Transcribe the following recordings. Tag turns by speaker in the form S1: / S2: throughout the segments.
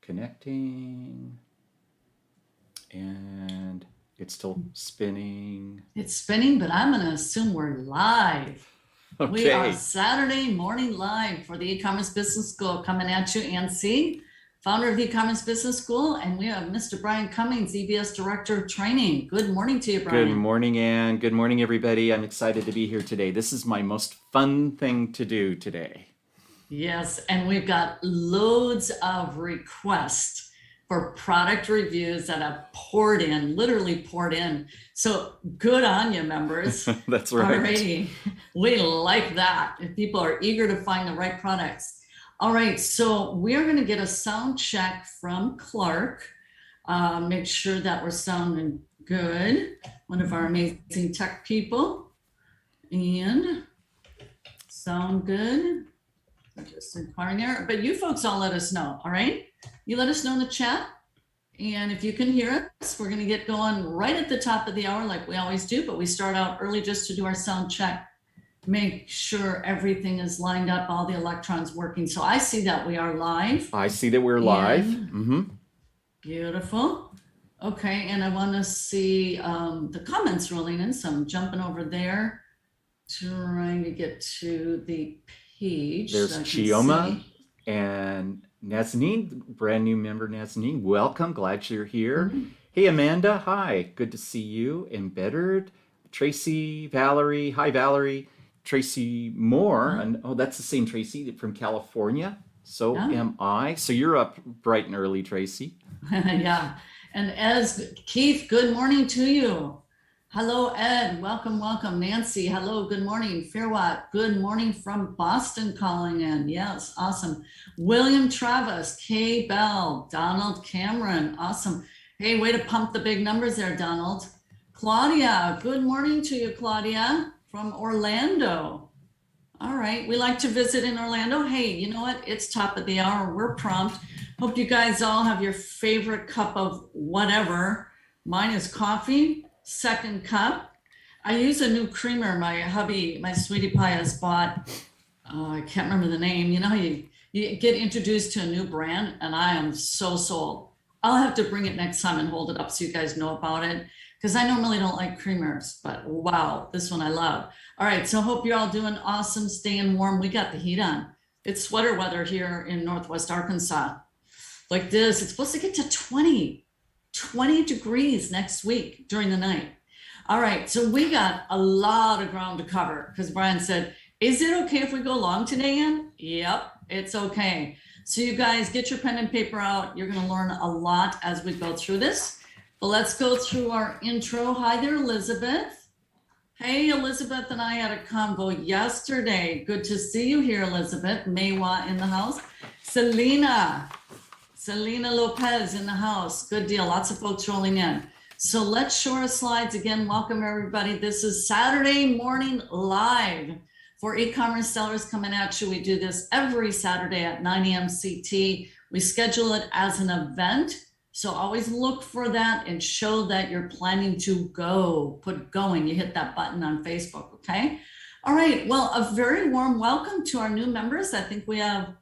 S1: Connecting. And it's still spinning.
S2: It's spinning, but I'm going to assume we're live.
S1: Okay.
S2: We are Saturday morning live for the e-commerce business school, coming at you. Ann, founder of the e-commerce business school, and we have Mr. Brian Cummings, EBS director of training. Good morning to you, Brian.
S1: Good morning, Ann. Good morning, everybody. I'm excited to be here today. This is my most fun thing to do today.
S2: Yes, and we've got loads of requests for product reviews that have poured in, literally poured in. So good on you, members.
S1: That's right.
S2: Alrighty, we like that. If people are eager to find the right products. All right, so we're going to get a sound check from Clark. Make sure that we're sounding good. One of our amazing tech people. And sound good. Just inquiring there, but you folks all let us know. All right, you let us know in the chat, and if you can hear us, we're going to get going right at the top of the hour like we always do, but we start out early just to do our sound check, make sure everything is lined up, all the electrons working. So I see that we are live.
S1: I see that we're live.
S2: Beautiful. Okay, and I want to see the comments rolling in, so I'm jumping over there, trying to get to the page.
S1: There's Chioma and Nazanin, brand new member Nazanin. Welcome, glad you're here. Hey Amanda, hi, good to see you. Embettered, Tracy, Valerie, hi Valerie, Tracy Moore, and oh, that's the same Tracy from California. So am I. So you're up bright and early, Tracy.
S2: Yeah, and as Keith, good morning to you. Hello, Ed. Welcome, welcome. Nancy, hello, good morning. Fairwatt, good morning from Boston calling in. Yes, awesome. William Travis, Kay Bell, Donald Cameron, awesome. Hey, way to pump the big numbers there, Donald. Claudia, good morning to you, Claudia, from Orlando. All right, we like to visit in Orlando. Hey, you know what? It's top of the hour. We're prompt. Hope you guys all have your favorite cup of whatever. Mine is coffee. Second cup. I use a new creamer. My hubby, my sweetie pie, has bought. I can't remember the name. You know how you get introduced to a new brand, and I am so sold. I'll have to bring it next time and hold it up so you guys know about it, because I normally don't like creamers, but wow, this one I love. All right, so hope you're all doing awesome, staying warm. We got the heat on. It's sweater weather here in Northwest Arkansas. Like this, it's supposed to get to 20 degrees next week during the night. All right, so we got a lot of ground to cover because Brian said, is it okay if we go long today, Ann? Yep, it's okay. So you guys get your pen and paper out. You're gonna learn a lot as we go through this. But let's go through our intro. Hi there, Elizabeth. Hey, Elizabeth and I had a convo yesterday. Good to see you here, Elizabeth. Maywa in the house. Selena Lopez in the house. Good deal. Lots of folks rolling in. So let's show our slides again. Welcome, everybody. This is Saturday morning live for e-commerce sellers coming at you. We do this every Saturday at 9 a.m. CT. We schedule it as an event. So always look for that and show that you're planning to go. Put going. You hit that button on Facebook, okay? All right. Well, a very warm welcome to our new members. I think we have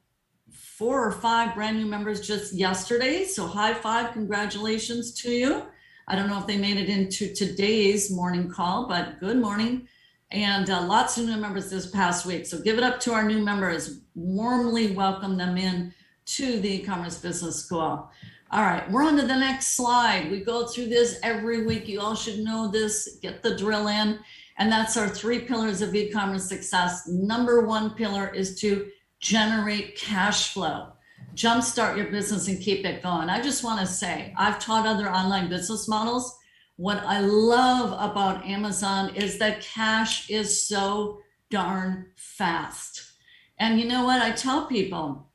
S2: 4 or 5 brand new members just yesterday. So high five, congratulations to you. I don't know if they made it into today's morning call, but good morning. And lots of new members this past week. So give it up to our new members. Warmly welcome them in to the e-commerce business school. All right, we're on to the next slide. We go through this every week. You all should know this, get the drill in. And that's our 3 pillars of e-commerce success. Number 1 pillar is to generate cash flow, jumpstart your business and keep it going. I just want to say, I've taught other online business models. What I love about Amazon is that cash is so darn fast. And you know what? I tell people,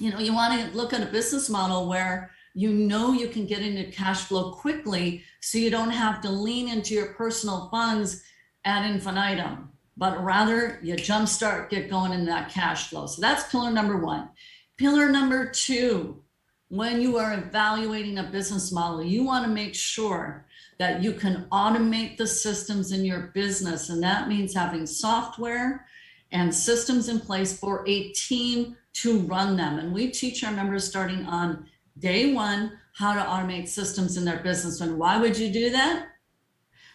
S2: you know, you want to look at a business model where you know you can get into cash flow quickly so you don't have to lean into your personal funds ad infinitum, but rather you jumpstart, get going in that cash flow. So that's pillar number 1. Pillar number 2, when you are evaluating a business model, you want to make sure that you can automate the systems in your business. And that means having software and systems in place for a team to run them. And we teach our members starting on Day one, how to automate systems in their business. And why would you do that?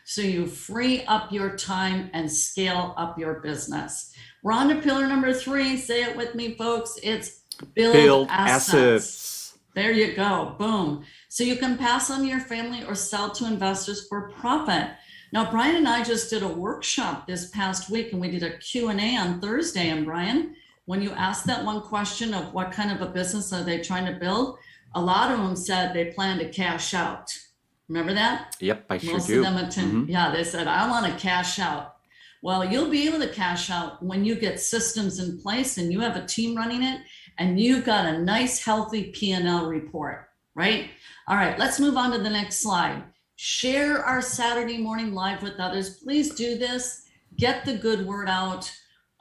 S2: So you free up your time and scale up your business. We're on to pillar number 3. Say it with me, folks. It's build assets. There you go. Boom. So you can pass on to your family or sell to investors for profit. Now, Brian and I just did a workshop this past week, and we did a Q&A on Thursday. And Brian, when you asked that one question of what kind of a business are they trying to build, a lot of them said they plan to cash out. Remember that?
S1: Yep, I sure
S2: Most
S1: do.
S2: of them yeah, they said, I want to cash out. Well, you'll be able to cash out when you get systems in place and you have a team running it and you've got a nice, healthy P&L report, right? All right, let's move on to the next slide. Share our Saturday morning live with others. Please do this. Get the good word out.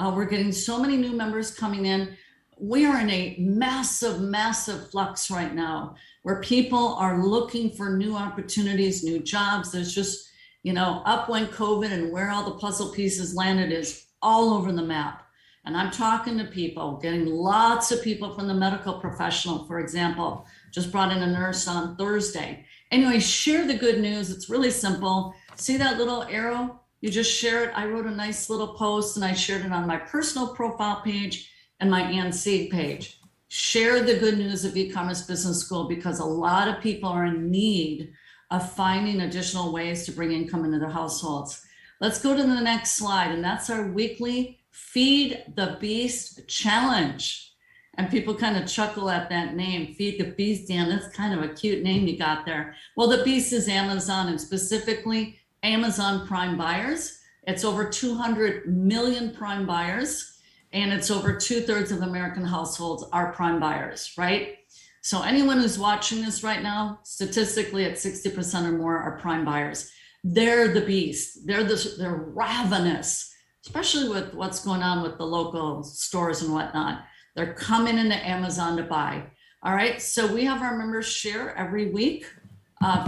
S2: We're getting so many new members coming in. We are in a massive, massive flux right now where people are looking for new opportunities, new jobs. There's just, up went COVID, and where all the puzzle pieces landed is all over the map. And I'm talking to people, getting lots of people from the medical professional, for example, just brought in a nurse on Thursday. Anyway, share the good news. It's really simple. See that little arrow? You just share it. I wrote a nice little post and I shared it on my personal profile page and my Ann Seed page. Share the good news of e-commerce business school, because a lot of people are in need of finding additional ways to bring income into their households. Let's go to the next slide, and that's our weekly Feed the Beast challenge. And people kind of chuckle at that name, Feed the Beast, Dan. That's kind of a cute name you got there. Well, the beast is Amazon, and specifically Amazon Prime buyers. It's over 200 million Prime buyers. And it's over 2/3 of American households are Prime buyers, right? So anyone who's watching this right now, statistically at 60% or more are Prime buyers. They're the beast. They're ravenous, especially with what's going on with the local stores and whatnot. They're coming into Amazon to buy. All right, so we have our members share every week,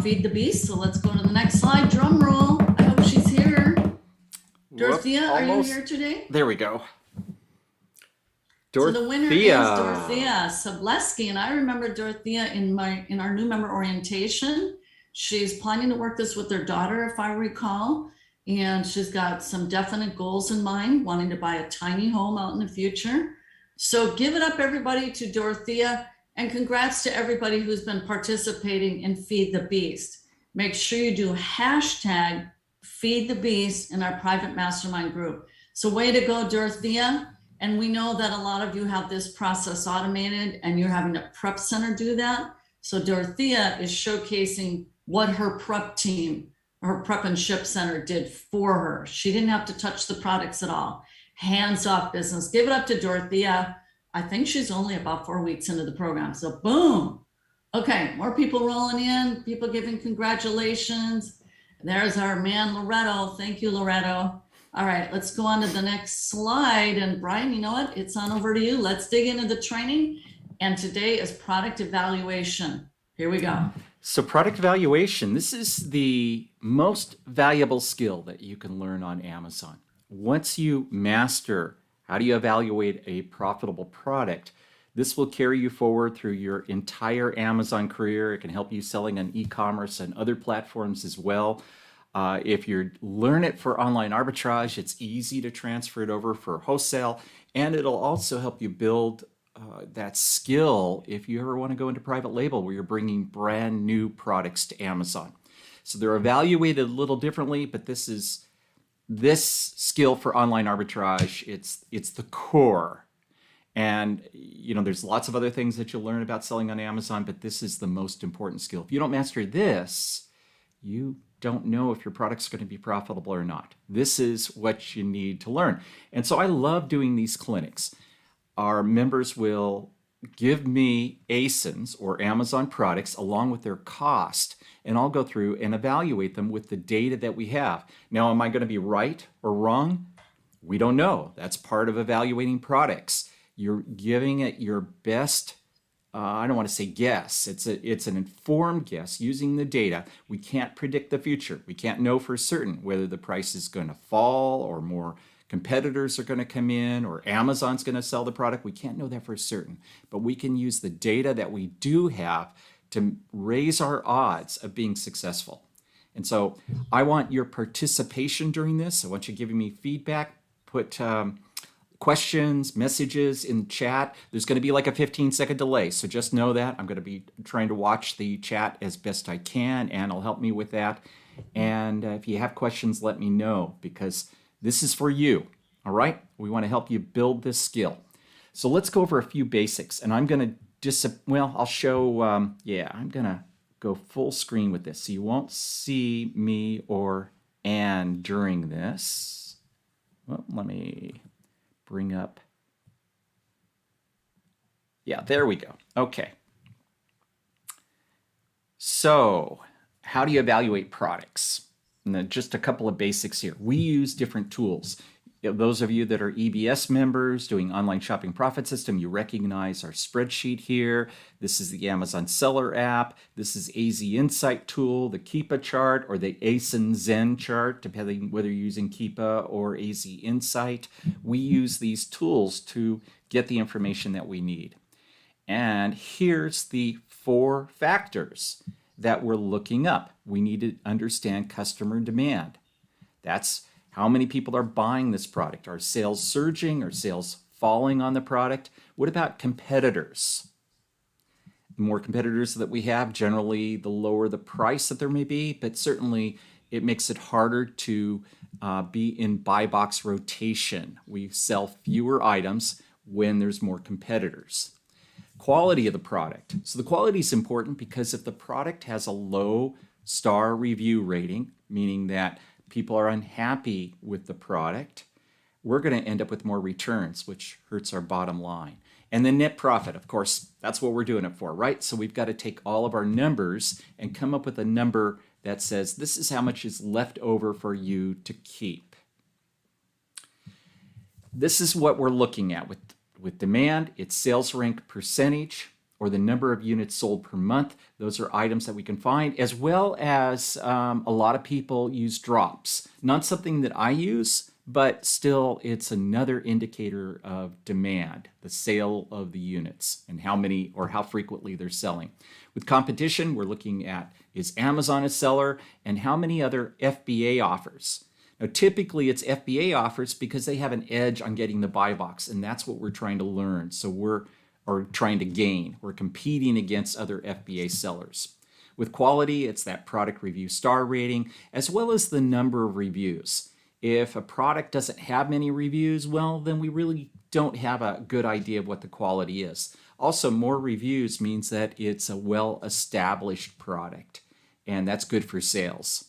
S2: Feed the Beast. So let's go to the next slide. Drum roll. I hope she's here. Dorothea, are you here today?
S1: There we go.
S2: So the winner is Dorothea Sobleski, and I remember Dorothea in our new member orientation. She's planning to work this with her daughter, if I recall, and she's got some definite goals in mind, wanting to buy a tiny home out in the future. So give it up, everybody, to Dorothea, and congrats to everybody who's been participating in Feed the Beast. Make sure you do hashtag Feed the Beast in our private mastermind group. So way to go, Dorothea. And we know that a lot of you have this process automated and you're having a prep center do that. So Dorothea is showcasing what her prep team, her prep and ship center did for her. She didn't have to touch the products at all. Hands off business. Give it up to Dorothea. I think she's only about 4 weeks into the program. So boom. Okay, more people rolling in, people giving congratulations. There's our man, Loretto. Thank you, Loretto. All right, let's go on to the next slide. And Brian, you know what? It's on over to you. Let's dig into the training. And today is product evaluation. Here we go.
S1: So product evaluation, this is the most valuable skill that you can learn on Amazon. Once you master how do you evaluate a profitable product, this will carry you forward through your entire Amazon career. It can help you selling on e-commerce and other platforms as well. If you learn it for online arbitrage, it's easy to transfer it over for wholesale, and it'll also help you build that skill if you ever want to go into private label where you're bringing brand new products to Amazon. So they're evaluated a little differently, but this skill for online arbitrage, it's the core. And there's lots of other things that you'll learn about selling on Amazon, but this is the most important skill. If you don't master this, you don't know if your product's going to be profitable or not. This is what you need to learn. And so I love doing these clinics. Our members will give me ASINs or Amazon products along with their cost, and I'll go through and evaluate them with the data that we have. Now, am I going to be right or wrong? We don't know. That's part of evaluating products. You're giving it your best I don't want to say guess. It's an informed guess using the data. We can't predict the future. We can't know for certain whether the price is going to fall or more competitors are going to come in or Amazon's going to sell the product. We can't know that for certain, but we can use the data that we do have to raise our odds of being successful. And so I want your participation during this. I want you giving me feedback, put questions, messages in the chat. There's going to be like a 15-second delay, so just know that. I'm going to be trying to watch the chat as best I can, and it'll help me with that. And if you have questions, let me know, because this is for you, all right? We want to help you build this skill. So let's go over a few basics, and I'm going to, I'll show, I'm going to go full screen with this, so you won't see me or Ann during this. Well, let me bring up, there we go. Okay. So how do you evaluate products? And then just a couple of basics here. We use different tools. Those of you that are EBS members doing online shopping profit system, you recognize our spreadsheet here. This is the Amazon Seller app. This is AZ Insight tool, the Keepa chart, or the ASIN Zen chart, depending whether you're using Keepa or AZ Insight. We use these tools to get the information that we need. And here's the 4 factors that we're looking up. We need to understand customer demand. That's how many people are buying this product? Are sales surging? Are sales falling on the product? What about competitors? The more competitors that we have, generally the lower the price that there may be, but certainly it makes it harder to be in buy box rotation. We sell fewer items when there's more competitors. Quality of the product. So the quality is important because if the product has a low star review rating, meaning that people are unhappy with the product, we're going to end up with more returns, which hurts our bottom line. And then net profit, of course, that's what we're doing it for, right? So we've got to take all of our numbers and come up with a number that says this is how much is left over for you to keep. This is what we're looking at with demand. It's sales rank percentage, or the number of units sold per month. Those are items that we can find, as well as a lot of people use drops. Not something that I use, but still it's another indicator of demand, the sale of the units and how many or how frequently they're selling. With competition, we're looking at, is Amazon a seller, and how many other FBA offers? Now, typically it's FBA offers because they have an edge on getting the buy box, and that's what we're trying to learn. So we're trying to gain. We're competing against other FBA sellers. With quality, it's that product review star rating, as well as the number of reviews. If a product doesn't have many reviews, well, then we really don't have a good idea of what the quality is. Also, more reviews means that it's a well-established product, and that's good for sales.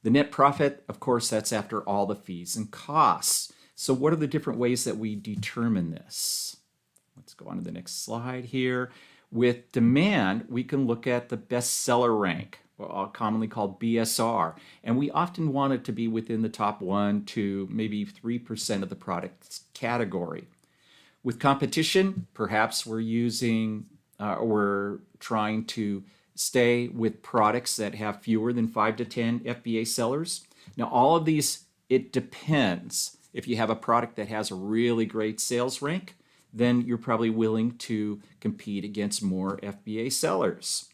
S1: The net profit, of course, that's after all the fees and costs. So what are the different ways that we determine this? Let's go on to the next slide here. With demand, we can look at the bestseller rank, commonly called BSR, and we often want it to be within the top 1 to maybe 3% of the product's category. With competition, perhaps we're trying to stay with products that have fewer than 5 to 10 FBA sellers. Now, all of these, it depends. If you have a product that has a really great sales rank, then you're probably willing to compete against more FBA sellers.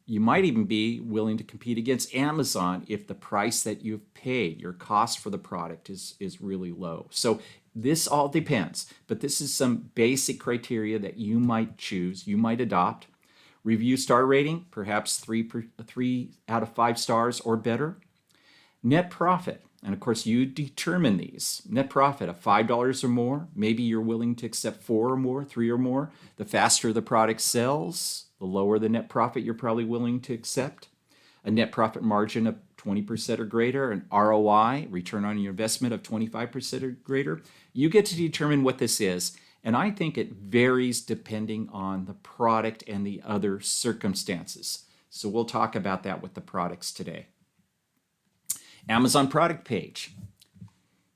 S1: You might even be willing to compete against Amazon if the price that you've paid, your cost for the product is really low. So this all depends, but this is some basic criteria that you might choose, you might adopt. Review star rating, perhaps 3 out of 5 stars or better. Net profit, and of course you determine these. Net profit of $5 or more, maybe you're willing to accept 4 or more, 3 or more. The faster the product sells, the lower the net profit you're probably willing to accept. A net profit margin of 20% or greater, an ROI, return on your investment of 25% or greater. You get to determine what this is, and I think it varies depending on the product and the other circumstances. So we'll talk about that with the products today. Amazon product page.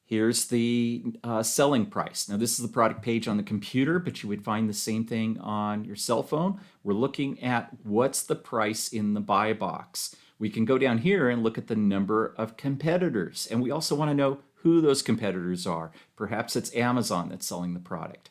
S1: Here's the selling price. Now, this is the product page on the computer, but you would find the same thing on your cell phone. We're looking at what's the price in the buy box. We can go down here and look at the number of competitors. And we also want to know who those competitors are. Perhaps it's Amazon that's selling the product.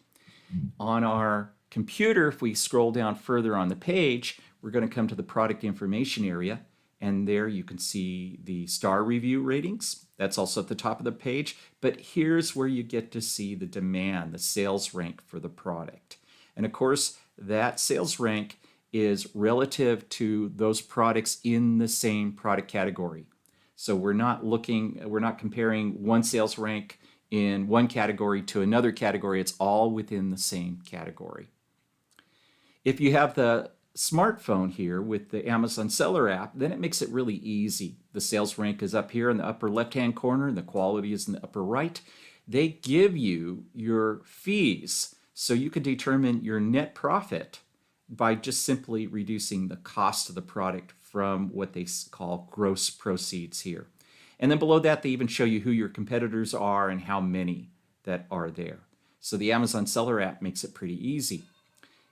S1: On our computer, if we scroll down further on the page, we're going to come to the product information area, and there you can see the star review ratings. That's also at the top of the page, but here's where you get to see the demand, the sales rank for the product. And of course, that sales rank is relative to those products in the same product category. So we're not comparing one sales rank in one category to another category. It's all within the same category. If you have the smartphone here with the Amazon Seller app, then it makes it really easy. The sales rank is up here in the upper left-hand corner, and the quality is in the upper right. They give you your fees, so you can determine your net profit by just simply reducing the cost of the product from what they call gross proceeds here. And then below that, they even show you who your competitors are and how many that are there. So the Amazon Seller app makes it pretty easy.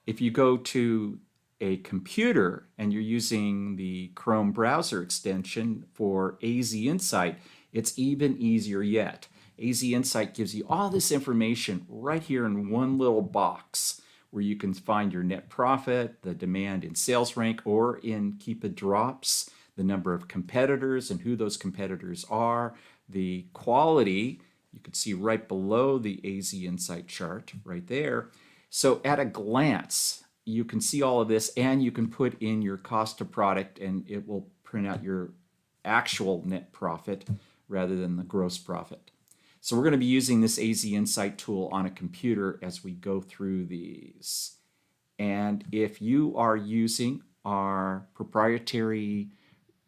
S1: If you go to a computer and you're using the Chrome browser extension for AZ Insight, it's even easier yet. AZ Insight gives you all this information right here in one little box where you can find your net profit, the demand in sales rank, or in Keep It Drops, the number of competitors and who those competitors are, the quality. You can see right below the AZ Insight chart right there. So at a glance, you can see all of this, and you can put in your cost of product, and it will print out your actual net profit rather than the gross profit. So we're going to be using this AZ Insight tool on a computer as we go through these. And if you are using our proprietary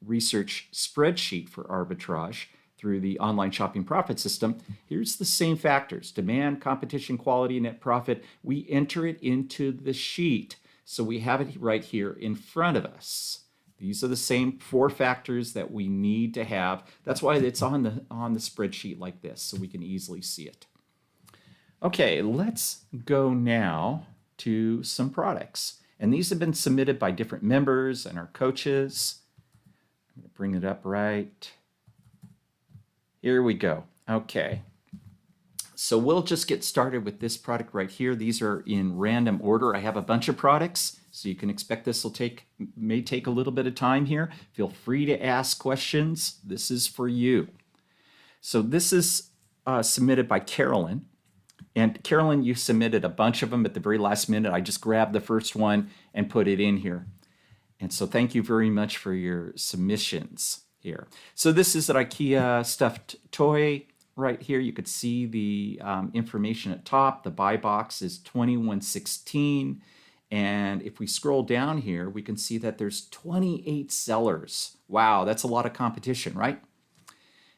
S1: research spreadsheet for arbitrage through the online shopping profit system, here's the same factors: demand, competition, quality, net profit. We enter it into the sheet, so we have it right here in front of us. These are the same 4 factors that we need to have. That's why it's on the spreadsheet like this, so we can easily see it. Okay, let's go now to some products. And these have been submitted by different members and our coaches. I'm going to bring it up right. Here we go. Okay. So we'll just get started with this product right here. These are in random order. I have a bunch of products, so you can expect this may take a little bit of time here. Feel free to ask questions. This is for you. So this is submitted by Carolyn. And Carolyn, you submitted a bunch of them at the very last minute. I just grabbed the first one and put it in here. And so thank you very much for your submissions here. So this is an IKEA stuffed toy. Right here, you could see the information at top. The buy box is $21.16. And if we scroll down here, we can see that there's 28 sellers. Wow, that's a lot of competition, right?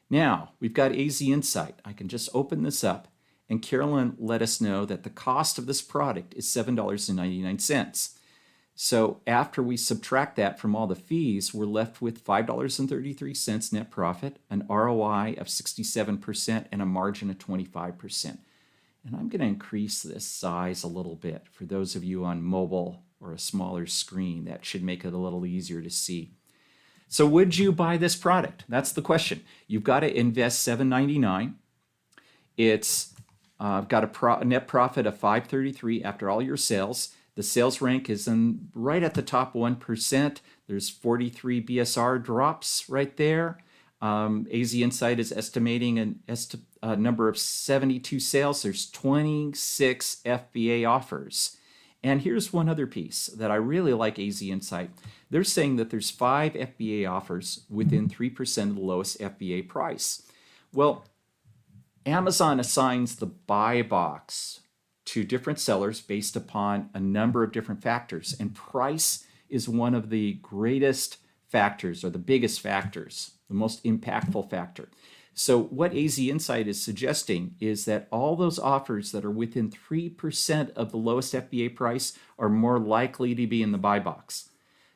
S1: Now, we've got AZ Insight. I can just open this up, and Carolyn let us know that the cost of this product is $7.99. So after we subtract that from all the fees, we're left with $5.33 net profit, an ROI of 67%, and a margin of 25%. And I'm going to increase this size a little bit for those of you on mobile or a smaller screen. That should make it a little easier to see. So would you buy this product? That's the question. You've got to invest $7.99. It's got a net profit of $5.33 after all your sales. The sales rank is right at the top 1%. There's 43 BSR drops right there. AZ Insight is estimating a number of 72 sales. There's 26 FBA offers. And here's one other piece that I really like AZ Insight. They're saying that there's 5 FBA offers within 3% of the lowest FBA price. Well, Amazon assigns the buy box to different sellers based upon a number of different factors, and price is one of the greatest factors, or the biggest factors, the most impactful factor. So what AZ Insight is suggesting is that all those offers that are within 3% of the lowest FBA price are more likely to be in the buy box.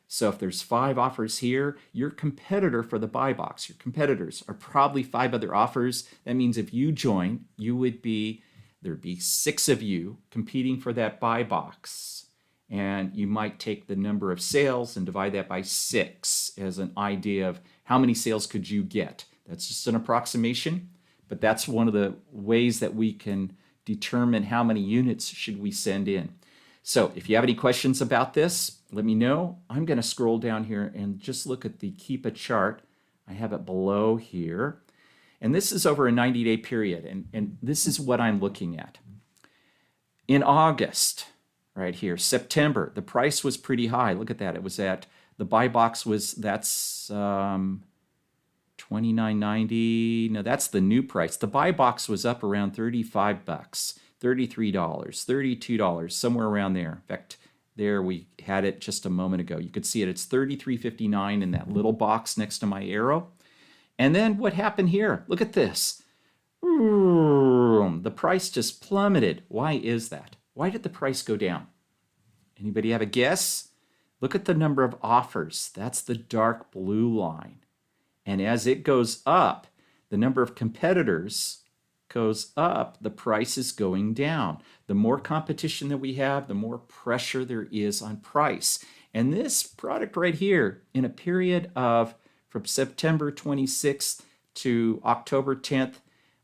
S1: So if there's 5 offers here, your competitor for the buy box, your competitors are probably 5 other offers. That means if you join, there'd be 6 of you competing for that buy box. And you might take the number of sales and divide that by 6 as an idea of how many sales could you get. That's just an approximation, but that's one of the ways that we can determine how many units should we send in. So if you have any questions about this, let me know. I'm going to scroll down here and just look at the Keepa chart. I have it below here. And this is over a 90-day period. And this is what I'm looking at. In August, right here, September, the price was pretty high. Look at that. It was at, the buy box was, that's $29.90. No, that's the new price. The buy box was up around 35 bucks, $33, $32, somewhere around there. In fact, there we had it just a moment ago. You could see it. It's $33.59 in that little box next to my arrow. And then what happened here? Look at this. The price just plummeted. Why is that? Why did the price go down? Anybody have a guess? Look at the number of offers. That's the dark blue line. And as it goes up, the number of competitors goes up, the price is going down. The more competition that we have, the more pressure there is on price. And this product right here, in a period of from September 26th to October 10th,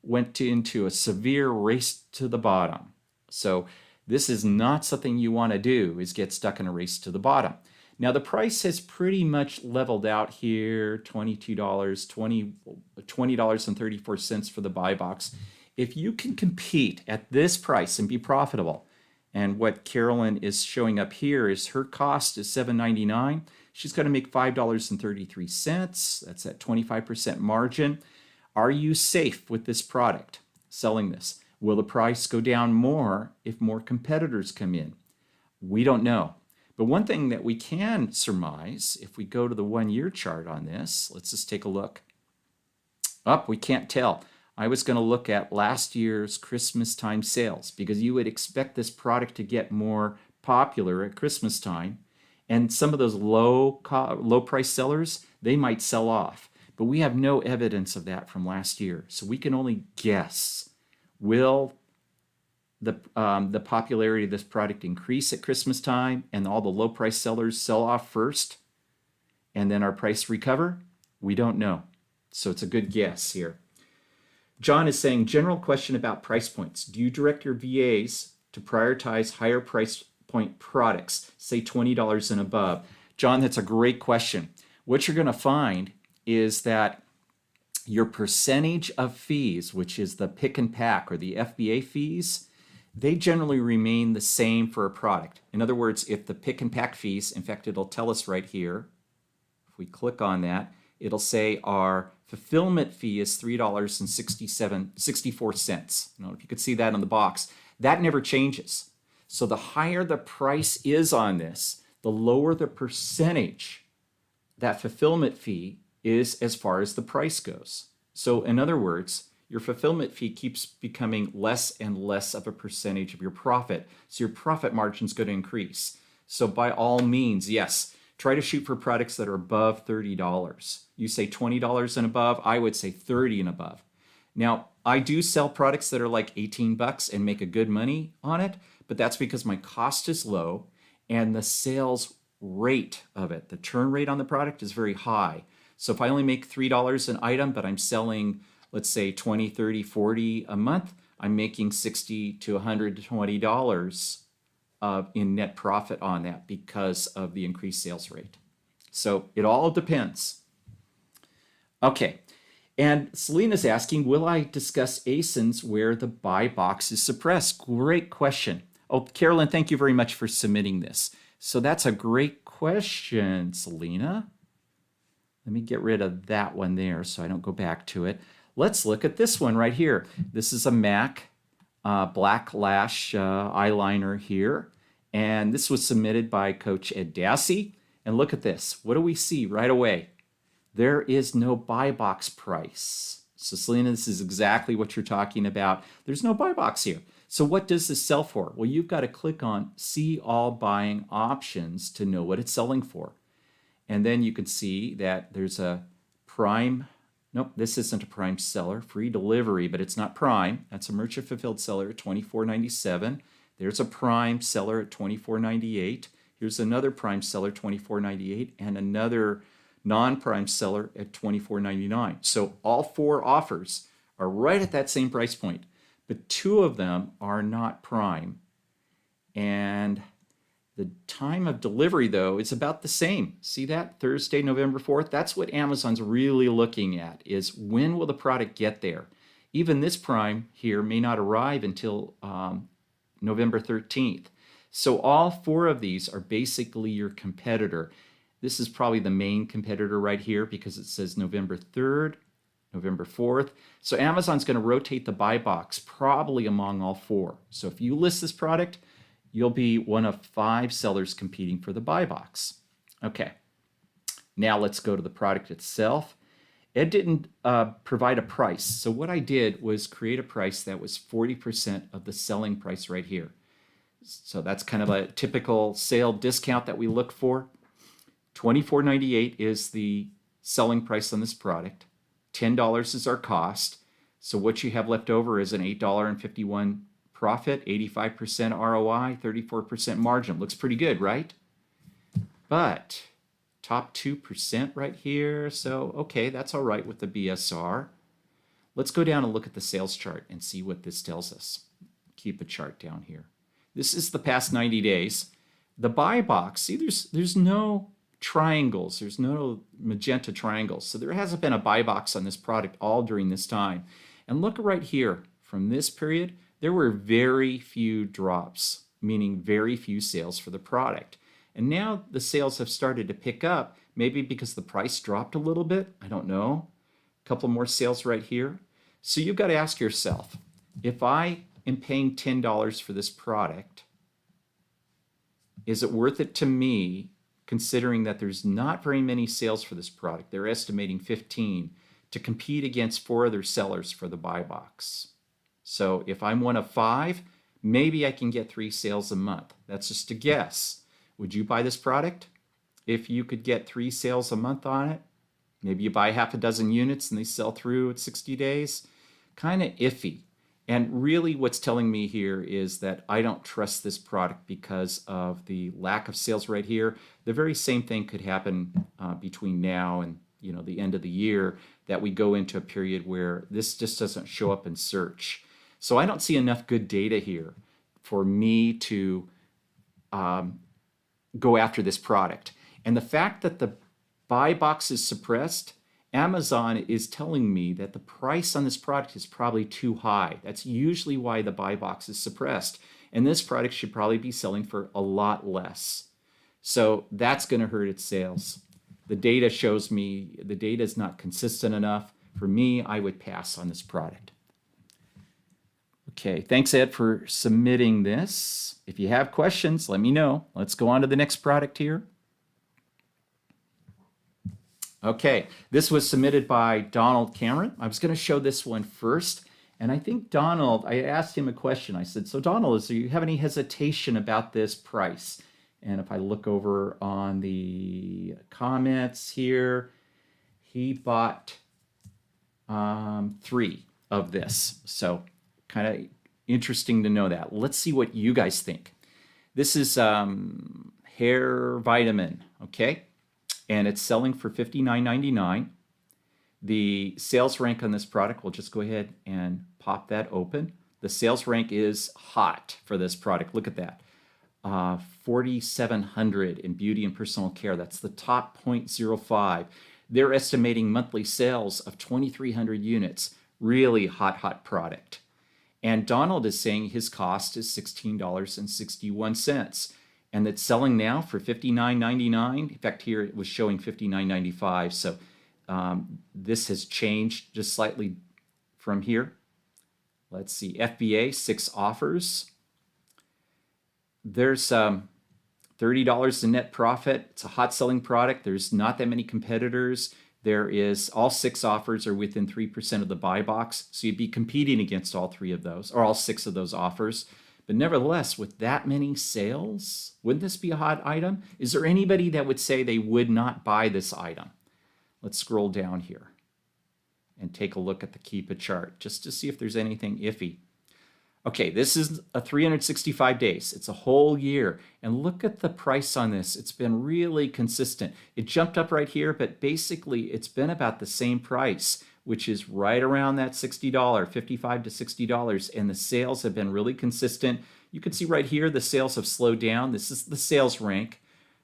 S1: went into a severe race to the bottom. So this is not something you want to do, is get stuck in a race to the bottom. Now the price has pretty much leveled out here, $20.34 for the buy box. If you can compete at this price and be profitable, and what Carolyn is showing up here is her cost is $7.99. She's going to make $5.33. That's at 25% margin. Are you safe with this product, selling this? Will the price go down more if more competitors come in? We don't know. But one thing that we can surmise, if we go to the 1-year chart on this, let's just take a look. We can't tell. I was going to look at last year's Christmas time sales, because you would expect this product to get more popular at Christmas time. And some of those low price sellers, they might sell off. But we have no evidence of that from last year. So we can only guess. Will the popularity of this product increase at Christmas time and all the low price sellers sell off first and then our price recover? We don't know. So it's a good guess here. John is saying, general question about price points. Do you direct your VAs to prioritize higher price point products, say $20 and above? John, that's a great question. What you're going to find is that your percentage of fees, which is the pick and pack or the FBA fees, they generally remain the same for a product. In other words, if the pick and pack fees, in fact, it'll tell us right here, if we click on that, it'll say our fulfillment fee is $3.64. You know, if you could see that on the box, that never changes. So the higher the price is on this, the lower the percentage that fulfillment fee is as far as the price goes. So in other words, your fulfillment fee keeps becoming less and less of a percentage of your profit. So your profit margin is going to increase. So by all means, yes, try to shoot for products that are above $30. You say $20 and above, I would say 30 and above. Now, I do sell products that are like 18 bucks and make a good money on it, but that's because my cost is low and the sales rate of it, the turn rate on the product is very high. So if I only make $3 an item, but I'm selling, let's say 20, 30, 40 a month, I'm making $60 to $120 in net profit on that because of the increased sales rate. So it all depends. Okay, and Selena's asking, will I discuss ASINs where the buy box is suppressed? Great question. Oh, Carolyn, thank you very much for submitting this. So that's a great question, Selena. Let me get rid of that one there so I don't go back to it. Let's look at this one right here. This is a MAC black lash eyeliner here. And this was submitted by Coach Ed Dassey. And look at this. What do we see right away? There is no buy box price. So Selena, this is exactly what you're talking about. There's no buy box here. So what does this sell for? Well, you've got to click on See All Buying Options to know what it's selling for. And then you can see that there's a prime, nope, this isn't a prime seller, free delivery, but it's not prime. That's a merchant fulfilled seller at $24.97. There's a prime seller at $24.98. Here's another prime seller, $24.98, and another non-prime seller at $24.99. So all four offers are right at that same price point, but 2 of them are not prime. And the time of delivery, though, is about the same. See that? Thursday, November 4th? That's what Amazon's really looking at, is when will the product get there? Even this prime here may not arrive until November 13th. So all 4 of these are basically your competitor. This is probably the main competitor right here because it says November 3rd, November 4th. So Amazon's going to rotate the buy box probably among all 4. So if you list this product, you'll be one of 5 sellers competing for the buy box. Okay, now let's go to the product itself. Ed didn't provide a price. So what I did was create a price that was 40% of the selling price right here. So that's kind of a typical sale discount that we look for. $24.98 is the selling price on this product. $10 is our cost. So what you have left over is an $8.51 profit, 85% ROI, 34% margin. Looks pretty good, right? But top 2% right here. So, okay, that's all right with the BSR. Let's go down and look at the sales chart and see what this tells us. Keep the chart down here. This is the past 90 days. The buy box, see, there's no triangles. There's no magenta triangles. So there hasn't been a buy box on this product all during this time. And look right here, from this period, there were very few drops, meaning very few sales for the product. And now the sales have started to pick up, maybe because the price dropped a little bit. I don't know. A couple more sales right here. So you've got to ask yourself, if I am paying $10 for this product, is it worth it to me, considering that there's not very many sales for this product? They're estimating 15 to compete against 4 other sellers for the buy box. So if I'm one of 5, maybe I can get 3 sales a month. That's just a guess. Would you buy this product if you could get 3 sales a month on it? Maybe you buy half a dozen units and they sell through at 60 days. Kind of iffy. And really what's telling me here is that I don't trust this product because of the lack of sales right here. The very same thing could happen between now and the end of the year, that we go into a period where this just doesn't show up in search. So I don't see enough good data here for me to go after this product. And the fact that the buy box is suppressed, Amazon is telling me that the price on this product is probably too high. That's usually why the buy box is suppressed. And this product should probably be selling for a lot less. So that's going to hurt its sales. The data shows me the data is not consistent enough. For me, I would pass on this product. Okay, thanks, Ed, for submitting this. If you have questions, let me know. Let's go on to the next product here. Okay, this was submitted by Donald Cameron. I was going to show this one first, and I think Donald, I asked him a question. I said, so Donald, do you have any hesitation about this price? And if I look over on the comments here, he bought 3 of this. So kind of interesting to know that. Let's see what you guys think. This is hair vitamin, okay? And it's selling for $59.99. The sales rank on this product, we'll just go ahead and pop that open. The sales rank is hot for this product. Look at that. 4,700 in beauty and personal care. That's the top 0.05. They're estimating monthly sales of 2,300 units. Really hot product. And Donald is saying his cost is $16.61. And it's selling now for $59.99. In fact, here it was showing $59.95. So this has changed just slightly from here. Let's see, FBA, 6 offers. There's $30 in net profit. It's a hot selling product. There's not that many competitors. There is, all 6 offers are within 3% of the buy box. So you'd be competing against all 3 of those, or all 6 of those offers. But nevertheless, with that many sales, wouldn't this be a hot item? Is there anybody that would say they would not buy this item? Let's scroll down here and take a look at the Keepa chart just to see if there's anything iffy. Okay, this is a 365 days. It's a whole year. And look at the price on this. It's been really consistent. It jumped up right here, but basically it's been about the same price. which is right around that $60, $55 to $60, and the sales have been really consistent. You can see right here the sales have slowed down. This is the sales rank.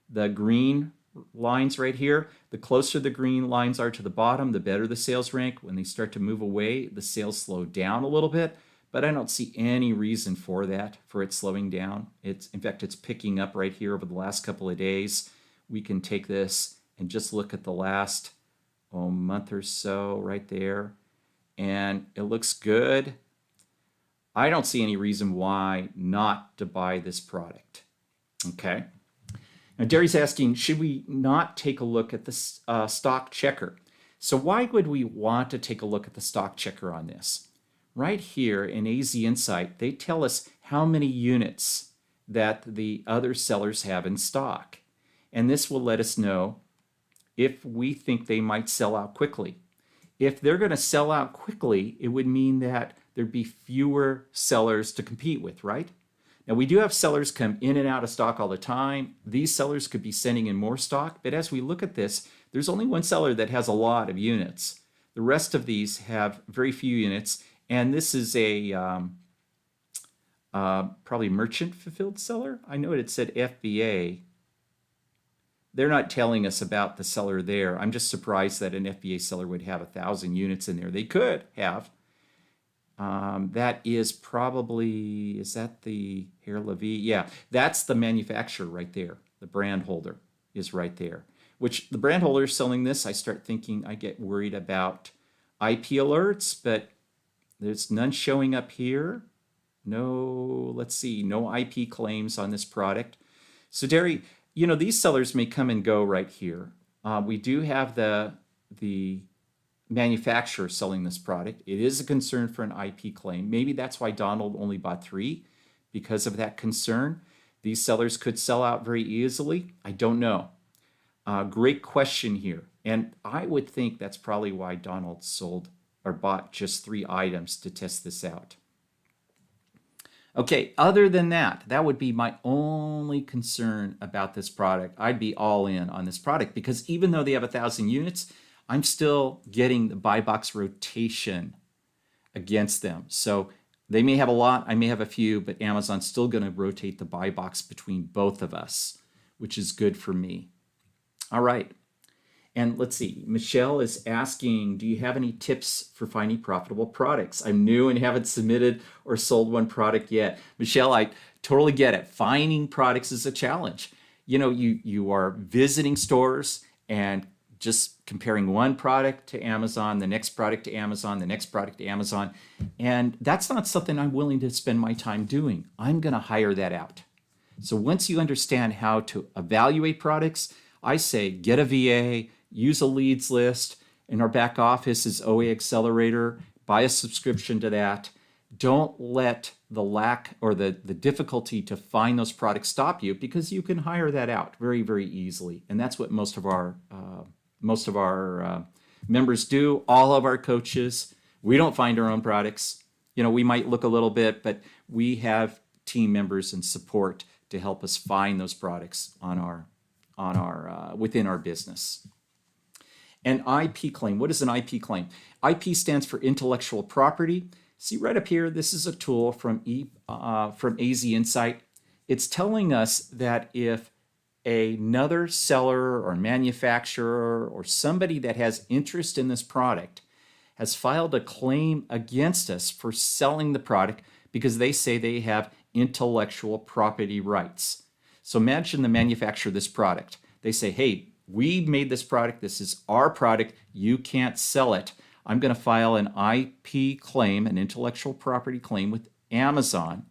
S1: The green lines right here, the closer the green lines are to the bottom, the better the sales rank. When they start to move away, the sales slow down a little bit, but I don't see any reason for that, for it slowing down. In fact, it's picking up right here over the last couple of days. We can take this and just look at the last month or so right there, and it looks good. I don't see any reason why not to buy this product. Okay. Now, Derry's asking, should we not take a look at the stock checker? So why would we want to take a look at the stock checker on this? Right here in AZ Insight, they tell us how many units that the other sellers have in stock. And this will let us know if we think they might sell out quickly. If they're going to sell out quickly, it would mean that there'd be fewer sellers to compete with, right? Now, we do have sellers come in and out of stock all the time. These sellers could be sending in more stock, but as we look at this, there's only one seller that has a lot of units. The rest of these have very few units, and this is a probably merchant fulfilled seller. I know it said FBA. They're not telling us about the seller there. I'm just surprised that an FBA seller would have 1,000 units in there. They could have. That is probably, is that the Hair Levy? Yeah, that's the manufacturer right there. The brand holder is right there, which the brand holder is selling this. I start thinking, I get worried about IP alerts, but there's none showing up here. No, let's see, no IP claims on this product. So Derry, you know, these sellers may come and go right here. We do have the manufacturer selling this product. It is a concern for an IP claim. Maybe that's why Donald only bought 3, because of that concern. These sellers could sell out very easily. I don't know. Great question here. And I would think that's probably why Donald sold or bought just 3 items to test this out. Okay, other than that, that would be my only concern about this product. I'd be all in on this product because even though they have 1,000 units, I'm still getting the buy box rotation against them. So they may have a lot, I may have a few, but Amazon's still going to rotate the buy box between both of us, which is good for me. All right. And let's see, Michelle is asking, do you have any tips for finding profitable products? I'm new and haven't submitted or sold one product yet. Michelle, I totally get it. Finding products is a challenge. You know, you are visiting stores and just comparing one product to Amazon, the next product to Amazon, the next product to Amazon. And that's not something I'm willing to spend my time doing. I'm going to hire that out. So once you understand how to evaluate products, I say get a VA, use a leads list. In our back office is OA Accelerator. Buy a subscription to that. Don't let the lack or the difficulty to find those products stop you, because you can hire that out very, very easily. And that's what most of our members do. All of our coaches, we don't find our own products. You know, we might look a little bit, but we have team members and support to help us find those products within our business. An IP claim. What is an IP claim? IP stands for intellectual property. See right up here, this is a tool from AZ Insight. It's telling us that if another seller or manufacturer or somebody that has interest in this product has filed a claim against us for selling the product because they say they have intellectual property rights. So imagine the manufacturer of this product. They say, hey, we made this product. This is our product. You can't sell it. I'm going to file an IP claim, an intellectual property claim with Amazon,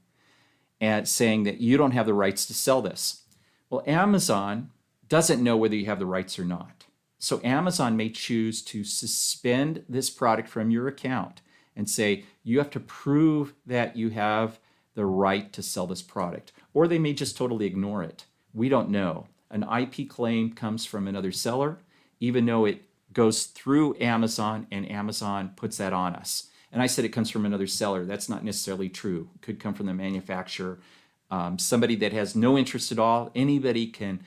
S1: and saying that you don't have the rights to sell this. Well, Amazon doesn't know whether you have the rights or not. So Amazon may choose to suspend this product from your account and say, you have to prove that you have the right to sell this product. Or they may just totally ignore it. We don't know. An IP claim comes from another seller, even though it goes through Amazon and Amazon puts that on us. And I said it comes from another seller. That's not necessarily true. It could come from the manufacturer. Somebody that has no interest at all, anybody can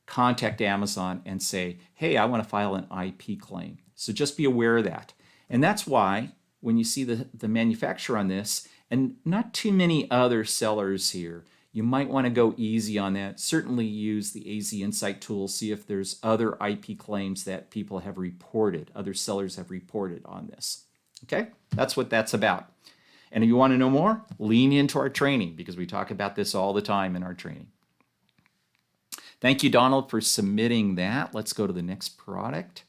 S1: contact Amazon and say, hey, I want to file an IP claim. So just be aware of that. And that's why when you see the manufacturer on this, and not too many other sellers here, you might want to go easy on that. Certainly use the AZ Insight tool, see if there's other IP claims that people have reported, other sellers have reported on this. Okay, that's what that's about. And if you want to know more, lean into our training because we talk about this all the time in our training. Thank you, Donald, for submitting that. Let's go to the next product.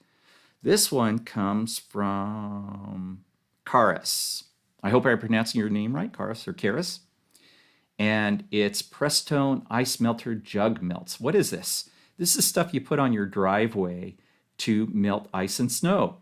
S1: This one comes from Karis. I hope I'm pronouncing your name right, Karis or Karis. And it's Prestone Ice Melter Jug Melts. What is this? This is stuff you put on your driveway to melt ice and snow.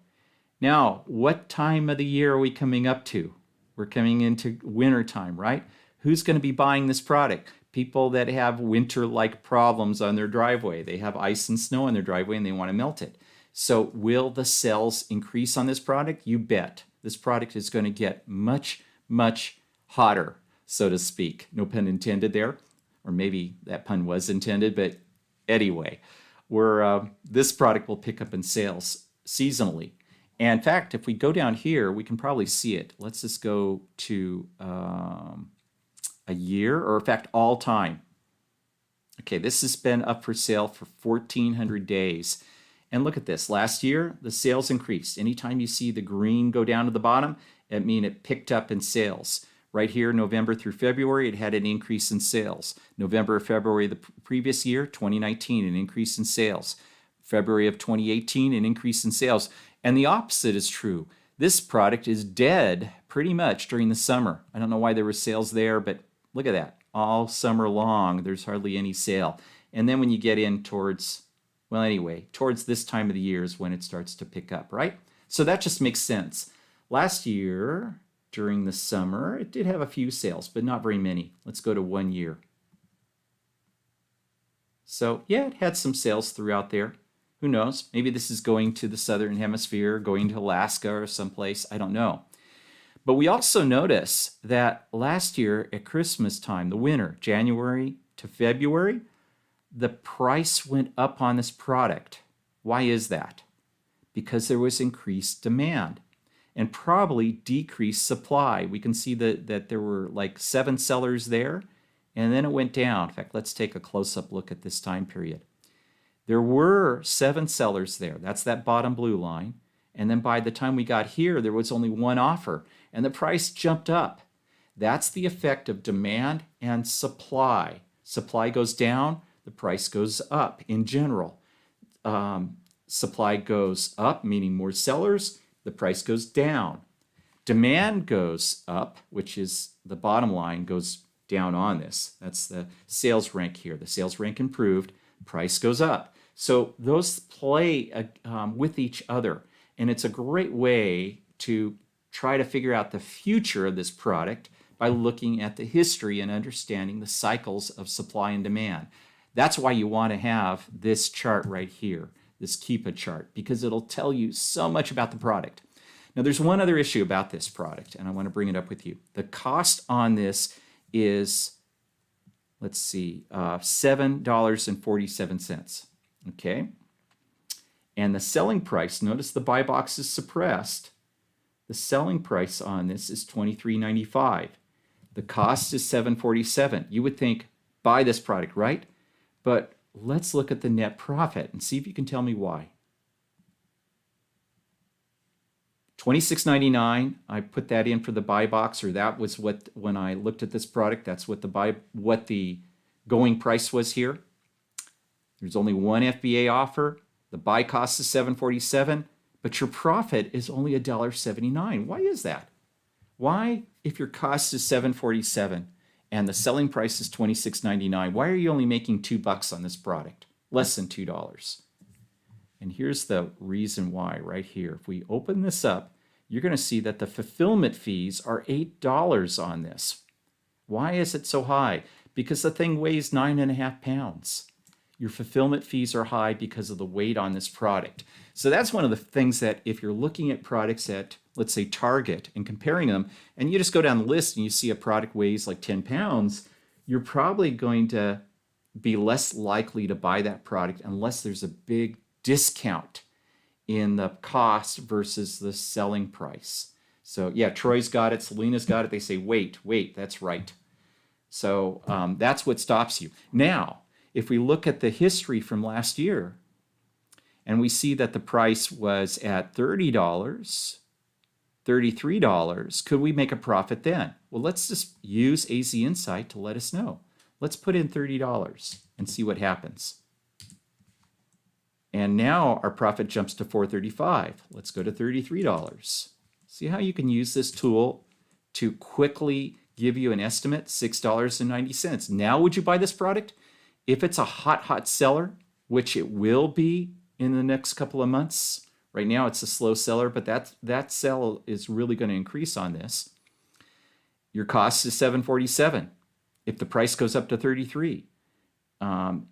S1: Now, what time of the year are we coming up to? We're coming into winter time, right? Who's going to be buying this product? People that have winter-like problems on their driveway. They have ice and snow on their driveway and they want to melt it. So will the sales increase on this product? You bet. This product is going to get much, much hotter, so to speak. No pun intended there, or maybe that pun was intended, but anyway, this product will pick up in sales seasonally. And in fact, if we go down here, we can probably see it. Let's just go to a year, or in fact, all time. Okay, this has been up for sale for 1,400 days. And look at this. Last year, the sales increased. Anytime you see the green go down to the bottom, it means it picked up in sales. Right here, November through February, it had an increase in sales. November, February the previous year, 2019, an increase in sales. February of 2018, an increase in sales. And the opposite is true. This product is dead pretty much during the summer. I don't know why there were sales there, but look at that. All summer long, there's hardly any sale. And then when you get in towards, well, anyway, towards this time of the year is when it starts to pick up, right? So that just makes sense. Last year, during the summer, it did have a few sales, but not very many. Let's go to 1 year. So yeah, it had some sales throughout there. Who knows? Maybe this is going to the southern hemisphere, going to Alaska or someplace. I don't know. But we also notice that last year at Christmas time, the winter, January to February, the price went up on this product. Why is that? Because there was increased demand and probably decreased supply. We can see that there were like 7 sellers there, and then it went down. In fact, let's take a close-up look at this time period. There were 7 sellers there. That's that bottom blue line. And then by the time we got here, there was only 1 offer, and the price jumped up. That's the effect of demand and supply. Supply goes down, the price goes up in general. Supply goes up, meaning more sellers, the price goes down. Demand goes up, which is the bottom line, goes down on this. That's the sales rank here. The sales rank improved, price goes up. So those play with each other. And it's a great way to try to figure out the future of this product by looking at the history and understanding the cycles of supply and demand. That's why you want to have this chart right here, this Keepa chart, because it'll tell you so much about the product. Now, there's one other issue about this product, and I want to bring it up with you. The cost on this is, let's see, $7.47. Okay? And the selling price, notice the buy box is suppressed. The selling price on this is $23.95. The cost is $7.47. You would think, buy this product, right? But let's look at the net profit and see if you can tell me why. $26.99, I put that in for the buy box, or that was what, when I looked at this product, that's what the going price was here. There's only 1 FBA offer. The buy cost is $7.47, but your profit is only $1.79. Why is that? Why, if your cost is $7.47 and the selling price is $26.99, why are you only making $2 on this product? Less than $2. And here's the reason why right here. If we open this up, you're going to see that the fulfillment fees are $8 on this. Why is it so high? Because the thing weighs 9.5 pounds. Your fulfillment fees are high because of the weight on this product. So that's one of the things that if you're looking at products at, let's say, Target and comparing them, and you just go down the list and you see a product weighs like 10 pounds, you're probably going to be less likely to buy that product unless there's a big discount in the cost versus the selling price. So yeah, Troy's got it, Selena's got it. They say, wait, that's right. So that's what stops you. Now, if we look at the history from last year, and we see that the price was at $30, $33, could we make a profit then? Well, let's just use AZ Insight to let us know. Let's put in $30 and see what happens. And now our profit jumps to $4.35. Let's go to $33. See how you can use this tool to quickly give you an estimate, $6.90. Now, would you buy this product? If it's a hot seller, which it will be in the next couple of months. Right now it's a slow seller, but that sell is really going to increase on this. Your cost is $7.47. If the price goes up to $33,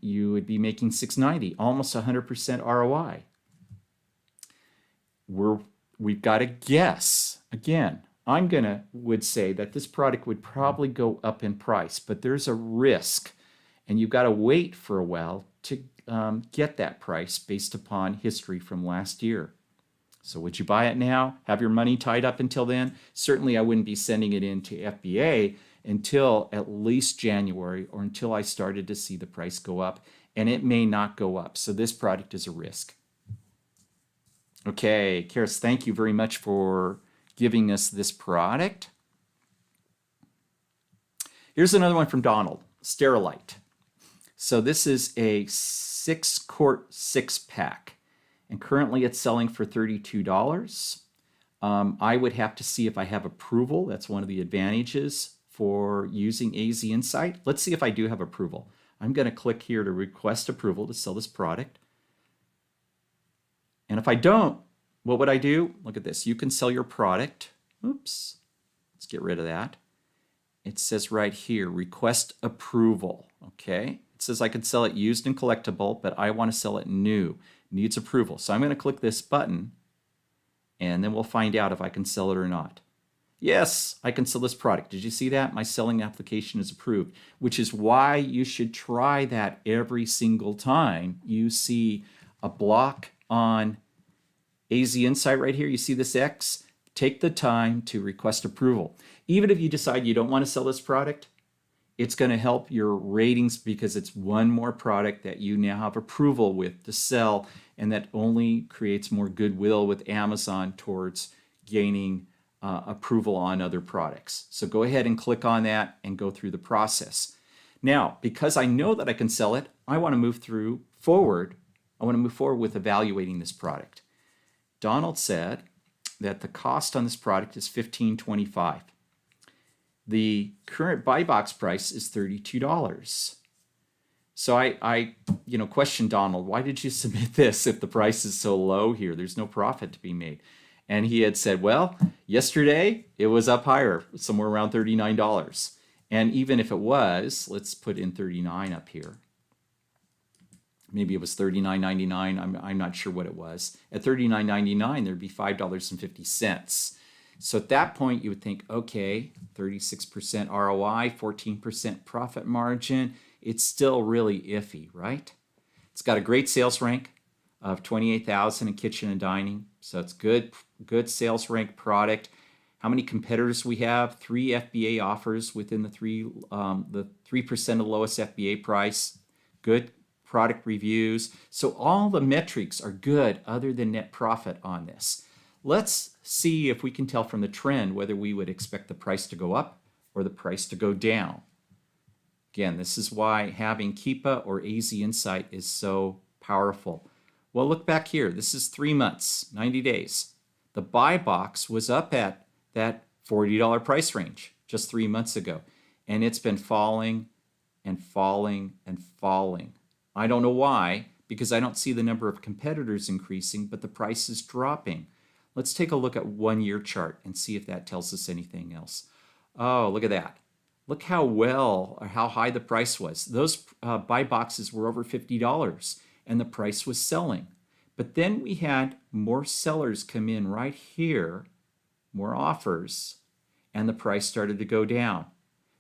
S1: you would be making $6.90, almost 100% ROI. We've got to guess. Again, would say that this product would probably go up in price, but there's a risk, and you've got to wait for a while to get that price based upon history from last year. So would you buy it now? Have your money tied up until then? Certainly I wouldn't be sending it into FBA until at least January, or until I started to see the price go up, and it may not go up. So this product is a risk. Okay, Karis, thank you very much for giving us this product. Here's another one from Donald, Sterilite. So this is a 6-quart 6-pack, and currently it's selling for $32. I would have to see if I have approval. That's one of the advantages for using AZ Insight. Let's see if I do have approval. I'm going to click here to request approval to sell this product. And if I don't, what would I do? Look at this. You can sell your product. Oops. Let's get rid of that. It says right here, request approval. Okay. It says I could sell it used and collectible, but I want to sell it new. Needs approval. So I'm going to click this button, and then we'll find out if I can sell it or not. Yes, I can sell this product. Did you see that? My selling application is approved, which is why you should try that every single time you see a block on AZ Insight right here. You see this X? Take the time to request approval. Even if you decide you don't want to sell this product, it's going to help your ratings because it's one more product that you now have approval with to sell, and that only creates more goodwill with Amazon towards gaining approval on other products. So go ahead and click on that and go through the process. Now, because I know that I can sell it, I want to move forward with evaluating this product. Donald said that the cost on this product is $15.25. The current buy box price is $32. So I questioned Donald, why did you submit this if the price is so low here? There's no profit to be made. And he had said, well, yesterday it was up higher, somewhere around $39. And even if it was, let's put in 39 up here. Maybe it was $39.99. I'm not sure what it was. At $39.99, there'd be $5.50. So at that point, you would think, okay, 36% ROI, 14% profit margin. It's still really iffy, right? It's got a great sales rank of 28,000 in kitchen and dining. So it's good sales rank product. How many competitors we have? 3 FBA offers within the 3% of the lowest FBA price. Good product reviews. So all the metrics are good other than net profit on this. Let's see if we can tell from the trend whether we would expect the price to go up or the price to go down. Again, this is why having Keepa or AZ Insight is so powerful. Well, look back here. This is 3 months, 90 days. The buy box was up at that $40 price range just 3 months ago, and it's been falling and falling and falling. I don't know why, because I don't see the number of competitors increasing, but the price is dropping. Let's take a look at 1-year chart and see if that tells us anything else. Oh, look at that. Look how high the price was. Those buy boxes were over $50 and the price was selling. But then we had more sellers come in right here, more offers, and the price started to go down.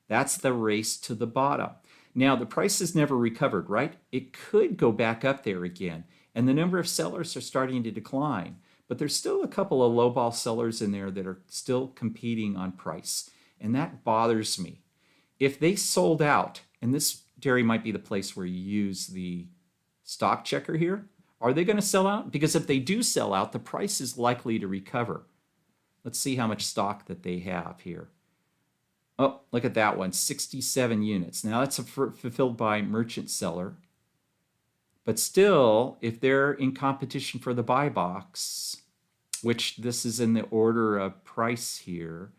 S1: That's the race to the bottom. Now, the price has never recovered, right? It could go back up there again. and the number of sellers are starting to decline. But there's still a couple of lowball sellers in there that are still competing on price, and that bothers me. If they sold out, and this dairy might be the place where you use the stock checker here, are they going to sell out? Because if they do sell out, the price is likely to recover. Let's see how much stock that they have here. Oh, look at that one, 67 units. Now that's fulfilled by merchant seller. But still, if they're in competition for the buy box, which this is in the order of price here,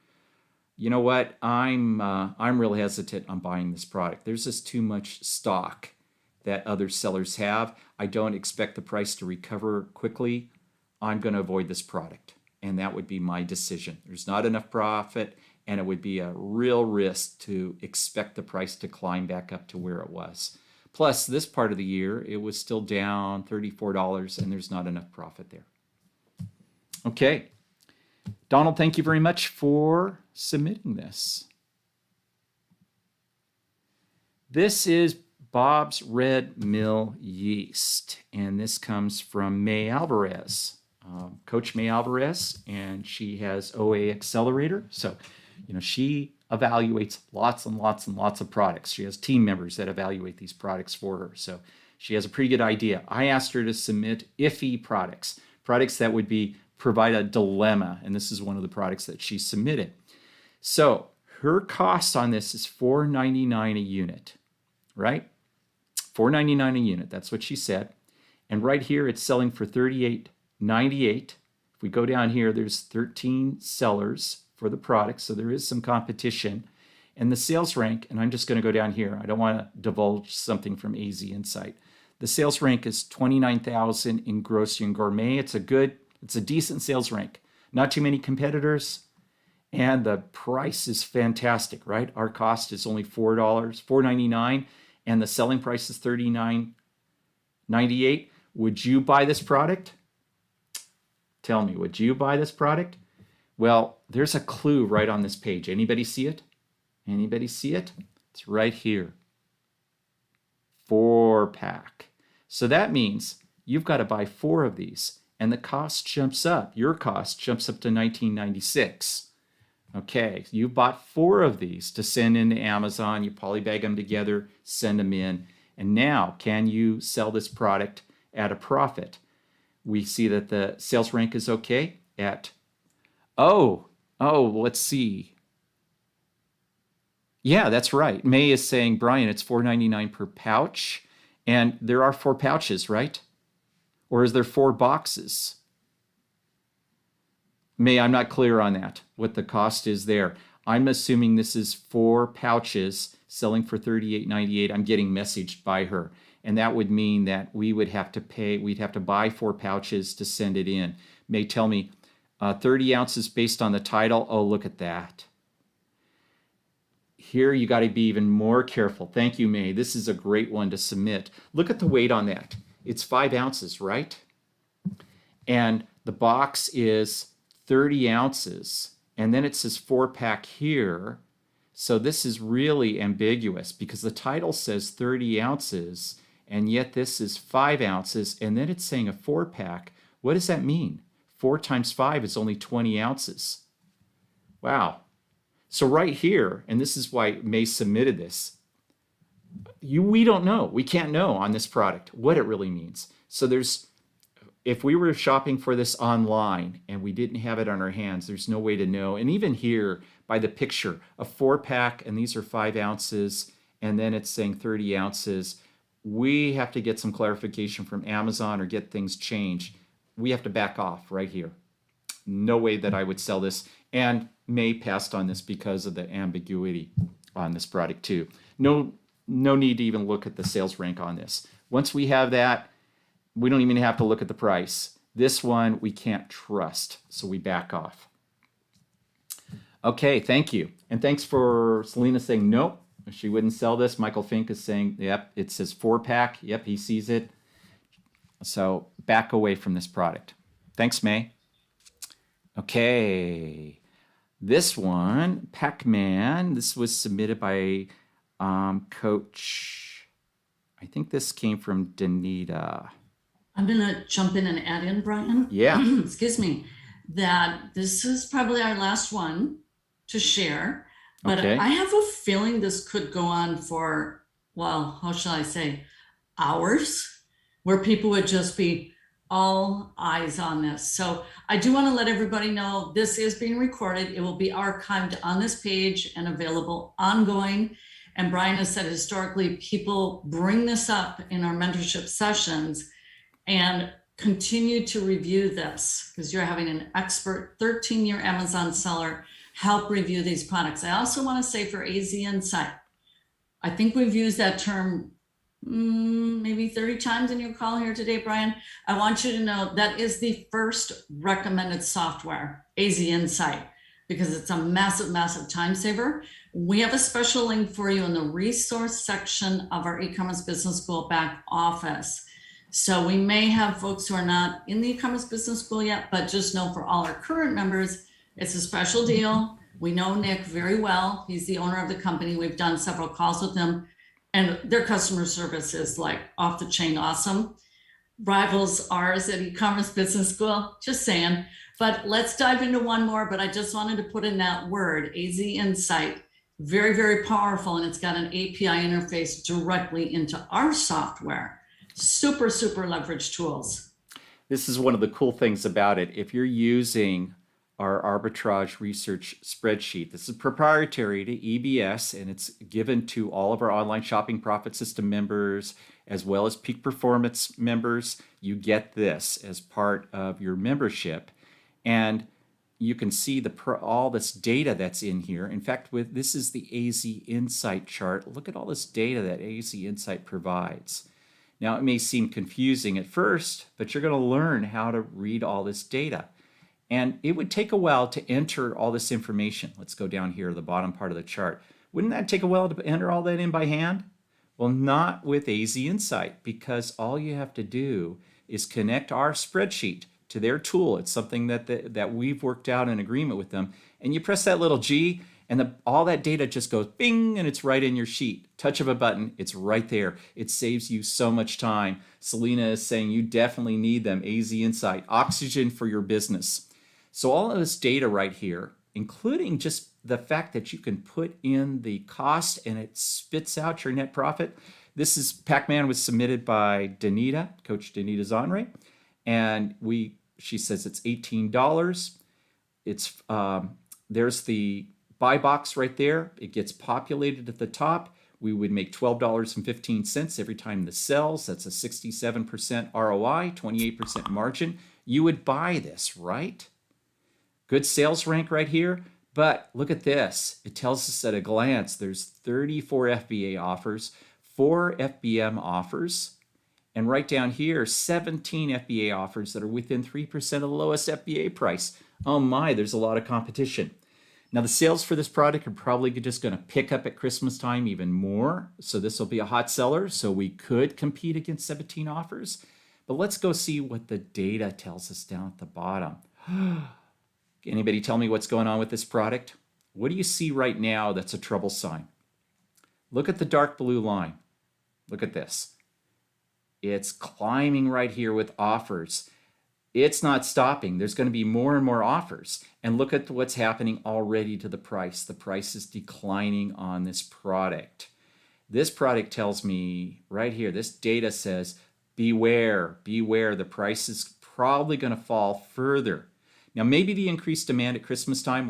S1: you know what? I'm really hesitant on buying this product. There's just too much stock that other sellers have. I don't expect the price to recover quickly. I'm going to avoid this product, and that would be my decision. There's not enough profit, and it would be a real risk to expect the price to climb back up to where it was. Plus, this part of the year, it was still down $34, and there's not enough profit there. Okay. Donald, thank you very much for submitting this. This is Bob's Red Mill Yeast, and this comes from May Alvarez, Coach May Alvarez, and she has OA Accelerator. So, she evaluates lots and lots and lots of products. She has team members that evaluate these products for her. So she has a pretty good idea. I asked her to submit iffy products that would provide a dilemma, and this is one of the products that she submitted. So her cost on this is $4.99 a unit, right? $4.99 a unit, that's what she said. And right here, it's selling for $38.98. If we go down here, there's 13 sellers for the product, so there is some competition. And the sales rank, and I'm just going to go down here. I don't want to divulge something from AZ Insight. The sales rank is 29,000 in grocery and gourmet. It's a decent sales rank. Not too many competitors, and the price is fantastic, right? Our cost is only $4.99, and the selling price is $39.98. Would you buy this product? Tell me, would you buy this product? Well, there's a clue right on this page. Anybody see it? Anybody see it? It's right here. 4-pack. So that means you've got to buy 4 of these, and the cost jumps up. Your cost jumps up to $19.96. Okay, you bought 4 of these to send into Amazon. You polybag them together, send them in, and now can you sell this product at a profit? We see that the sales rank is okay at let's see. Yeah, that's right. May is saying, Brian, it's $4.99 per pouch. And there are 4 pouches, right? Or is there 4 boxes? May, I'm not clear on that, what the cost is there. I'm assuming this is 4 pouches selling for $38.98. I'm getting messaged by her. And that would mean that we'd have to buy 4 pouches to send it in. May, tell me, 30 ounces based on the title. Oh, look at that. Here you got to be even more careful. Thank you, May. This is a great one to submit. Look at the weight on that. It's 5 ounces, right? And the box is 30 ounces. And then it says 4-pack here. So this is really ambiguous because the title says 30 ounces, and yet this is 5 ounces, and then it's saying a 4-pack. What does that mean? 4 times 5 is only 20 ounces. Wow. So right here, and this is why May submitted this, we don't know. We can't know on this product what it really means. So if we were shopping for this online and we didn't have it on our hands, there's no way to know. And even here, by the picture, a 4-pack, and these are 5 ounces, and then it's saying 30 ounces. We have to get some clarification from Amazon or get things changed. We have to back off right here. No way that I would sell this. And May passed on this because of the ambiguity on this product too. No need to even look at the sales rank on this. Once we have that, we don't even have to look at the price. This one we can't trust, so we back off. Okay, thank you. And thanks for Selena saying nope, she wouldn't sell this. Michael Fink is saying, yep, it says 4-pack. Yep, he sees it. So back away from this product. Thanks, May. Okay, this one, Pac-Man, this was submitted by Coach, I think this came from Danita.
S2: I'm going to jump in and add in, Brian.
S1: Yeah.
S2: Excuse me, that this is probably our last one to share, but
S1: Okay.
S2: I have a feeling this could go on for, well, how shall I say, hours, where people would just be all eyes on this. So I do want to let everybody know this is being recorded. It will be archived on this page and available ongoing. And Brian has said historically, people bring this up in our mentorship sessions and continue to review this because you're having an expert 13-year Amazon seller help review these products. I also want to say for AZ Insight, I think we've used that term maybe 30 times in your call here today, Brian. I want you to know that is the first recommended software, AZ Insight, because it's a massive, massive time saver. We have a special link for you in the resource section of our e-commerce business school back office. So we may have folks who are not in the e-commerce business school yet, but just know for all our current members, it's a special deal. We know Nick very well. He's the owner of the company. We've done several calls with him, and their customer service is like off the chain awesome. Rivals ours at e-commerce business school, just saying. But let's dive into one more, but I just wanted to put in that word, AZ Insight. Very, very powerful, and it's got an API interface directly into our software. Super, super leverage tools.
S1: This is one of the cool things about it. If you're using our arbitrage research spreadsheet, this is proprietary to EBS, and it's given to all of our online shopping profit system members as well as peak performance members. You get this as part of your membership, and you can see all this data that's in here. In fact, this is the AZ Insight chart. Look at all this data that AZ Insight provides. Now, it may seem confusing at first, but you're going to learn how to read all this data. And it would take a while to enter all this information. Let's go down here to the bottom part of the chart. Wouldn't that take a while to enter all that in by hand? Well, not with AZ Insight, because all you have to do is connect our spreadsheet to their tool. It's something that we've worked out in agreement with them. And you press that little G, and all that data just goes bing, and it's right in your sheet. Touch of a button, it's right there. It saves you so much time. Selena is saying you definitely need them. AZ Insight, oxygen for your business. So all of this data right here, including just the fact that you can put in the cost and it spits out your net profit. This is Pac-Man was submitted by Danita, Coach Danita Zonre, and she says it's $18. It's there's the buy box right there. It gets populated at the top. We would make $12.15 every time this sells. That's a 67% ROI, 28% margin. You would buy this, right? Good sales rank right here, but look at this. It tells us at a glance there's 34 FBA offers, 4 FBM offers, and right down here, 17 FBA offers that are within 3% of the lowest FBA price. Oh my, there's a lot of competition. Now the sales for this product are probably just going to pick up at Christmas time even more, so this will be a hot seller, so we could compete against 17 offers. But let's go see what the data tells us down at the bottom. Anybody tell me what's going on with this product? What do you see right now that's a trouble sign? Look at the dark blue line. Look at this. It's climbing right here with offers. It's not stopping. There's going to be more and more offers. And look at what's happening already to the price. The price is declining on this product. This product tells me right here, this data says, beware, beware. The price is probably going to fall further. Now, maybe the increased demand at Christmas time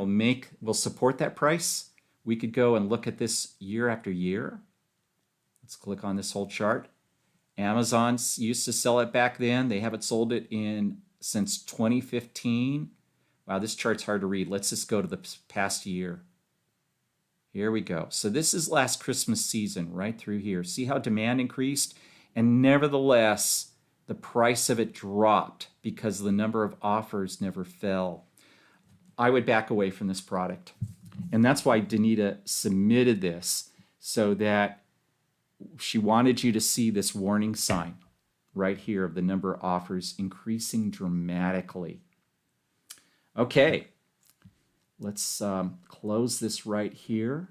S1: will support that price. We could go and look at this year after year. Let's click on this whole chart. Amazon used to sell it back then. They haven't sold it since 2015. Wow, this chart's hard to read. Let's just go to the past year. Here we go. So this is last Christmas season right through here. See how demand increased? And nevertheless, the price of it dropped because the number of offers never fell. I would back away from this product. And that's why Danita submitted this, so that she wanted you to see this warning sign right here of the number of offers increasing dramatically. Okay, let's close this right here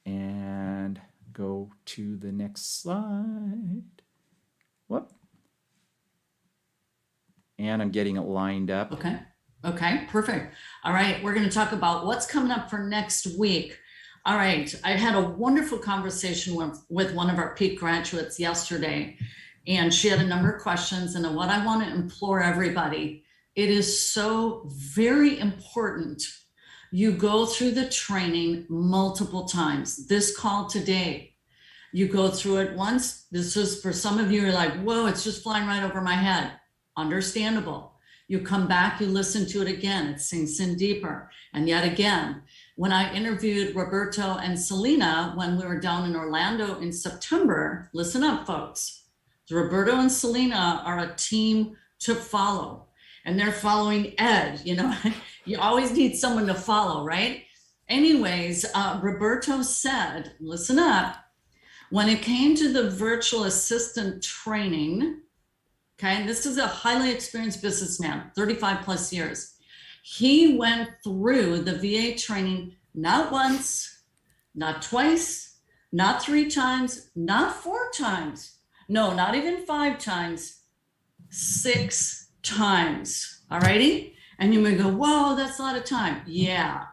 S1: and go to the next slide. Whoop, and I'm getting it lined up.
S2: Okay. Okay, perfect. All right, we're going to talk about what's coming up for next week. All right, I had a wonderful conversation with one of our peak graduates yesterday, and she had a number of questions. And what I want to implore everybody, it is so very important you go through the training multiple times. This call today, you go through it once. This is for some of you, you're like, whoa, it's just flying right over my head. Understandable. You come back, you listen to it again, it sinks in deeper. And yet again, when I interviewed Roberto and Selena when we were down in Orlando in September, listen up, folks. Roberto and Selena are a team to follow, and they're following Ed. You know, you always need someone to follow, right? Anyways, Roberto said, listen up, when it came to the virtual assistant training, okay, this is a highly experienced businessman, 35 plus years. He went through the VA training not once, not twice, not 3 times, not 4 times. No, not even 5 times, 6 times. All righty? And you may go, whoa, that's a lot of time. Yeah,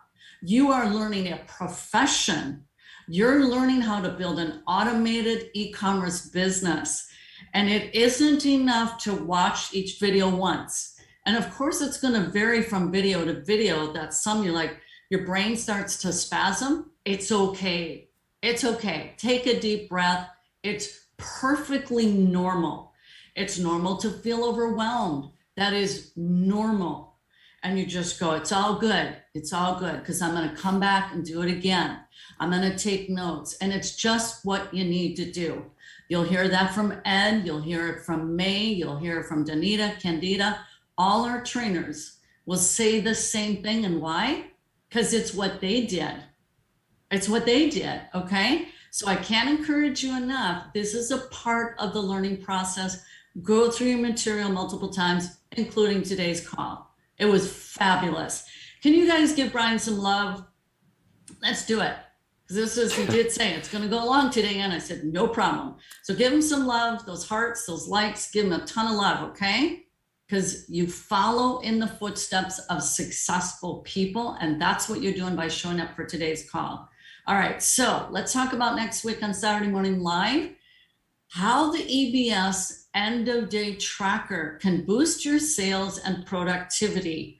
S2: you are learning a profession. You're learning how to build an automated e-commerce business. And it isn't enough to watch each video once. And of course, it's going to vary from video to video. That some you're like, your brain starts to spasm. It's okay. It's okay. Take a deep breath. It's perfectly normal. It's normal to feel overwhelmed. That is normal. And you just go, it's all good. It's all good, because I'm going to come back and do it again. I'm going to take notes. And it's just what you need to do. You'll hear that from Ed. You'll hear it from May. You'll hear it from Danita, Candida. All our trainers will say the same thing. And why? Because it's what they did. It's what they did. Okay. So I can't encourage you enough. This is a part of the learning process. Go through your material multiple times, including today's call. It was fabulous. Can you guys give Brian some love? Let's do it. This is, he did say it's going to go long today. And I said, no problem. So give him some love, those hearts, those likes, give him a ton of love. Okay. Because you follow in the footsteps of successful people. And that's what you're doing by showing up for today's call. All right. So let's talk about next week on Saturday Morning Live, how the EBS end of day tracker can boost your sales and productivity.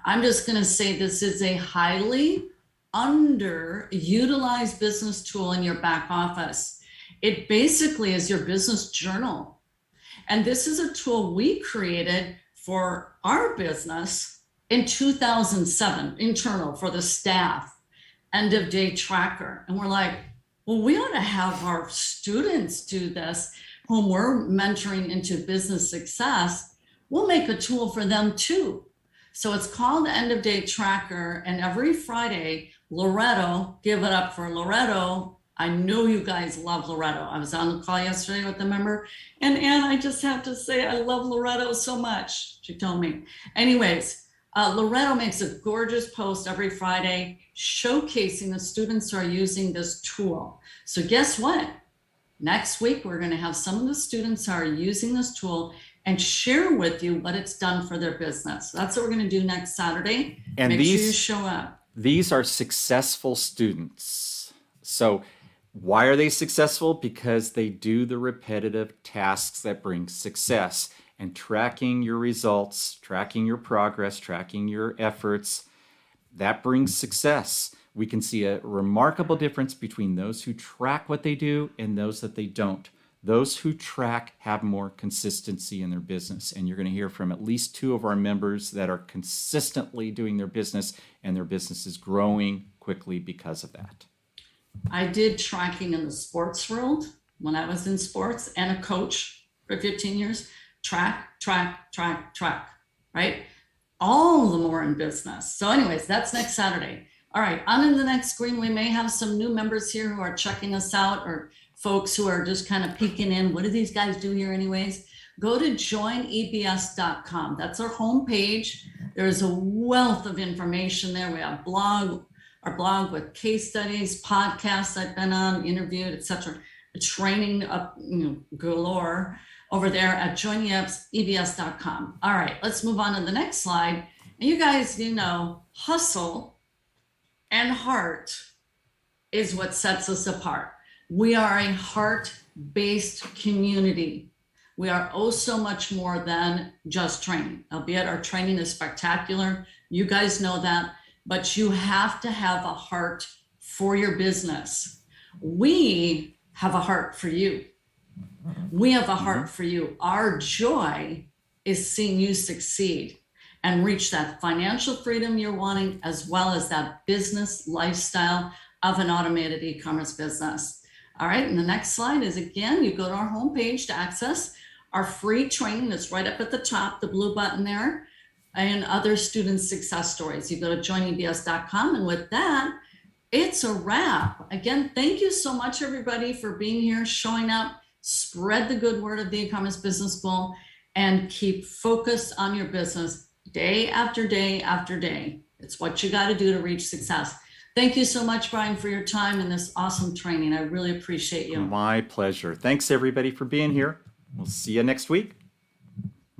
S2: I'm just going to say this is a highly underutilized business tool in your back office. It basically is your business journal. And this is a tool we created for our business in 2007, internal for the staff, end of day tracker. And we're like, well, we ought to have our students do this, whom we're mentoring into business success. We'll make a tool for them too. So it's called End of Day Tracker. And every Friday, Loretto, give it up for Loretto. I know you guys love Loretto. I was on the call yesterday with the member. And Ann, I just have to say, I love Loretto so much. She told me. Anyways, Loretto makes a gorgeous post every Friday showcasing the students who are using this tool. So guess what? Next week, we're going to have some of the students who are using this tool and share with you what it's done for their business. So that's what we're going to do next Saturday.
S1: And
S2: Make sure you show up.
S1: These are successful students. So why are they successful? Because they do the repetitive tasks that bring success. And tracking your results, tracking your progress, tracking your efforts, that brings success. We can see a remarkable difference between those who track what they do and those that they don't. Those who track have more consistency in their business. And you're going to hear from at least 2 of our members that are consistently doing their business, and their business is growing quickly because of that.
S2: I did tracking in the sports world when I was in sports and a coach for 15 years. Track, right? All the more in business. So anyways, that's next Saturday. All right, on in the next screen, we may have some new members here who are checking us out, or folks who are just kind of peeking in. What do these guys do here anyways? Go to joinebs.com. That's our homepage. There's a wealth of information there. We have our blog with case studies, podcasts I've been on, interviewed, etc. Training up, galore. over there at joinebs.com. All right, let's move on to the next slide. And you guys, hustle and heart is what sets us apart. We are a heart-based community. We are oh so much more than just training, albeit our training is spectacular. You guys know that, but you have to have a heart for your business. We have a heart for you. We have a heart for you. Our joy is seeing you succeed and reach that financial freedom you're wanting, as well as that business lifestyle of an automated e-commerce business. All right, and the next slide is, again, you go to our homepage to access our free training that's right up at the top, the blue button there, and other student success stories. You go to joinebs.com, and with that, it's a wrap. Again, thank you so much, everybody, for being here, showing up, spread the good word of the e-commerce business school, and keep focused on your business day after day after day. It's what you got to do to reach success. Thank you so much, Brian, for your time and this awesome training. I really appreciate you.
S1: My pleasure. Thanks, everybody, for being here. We'll see you next week.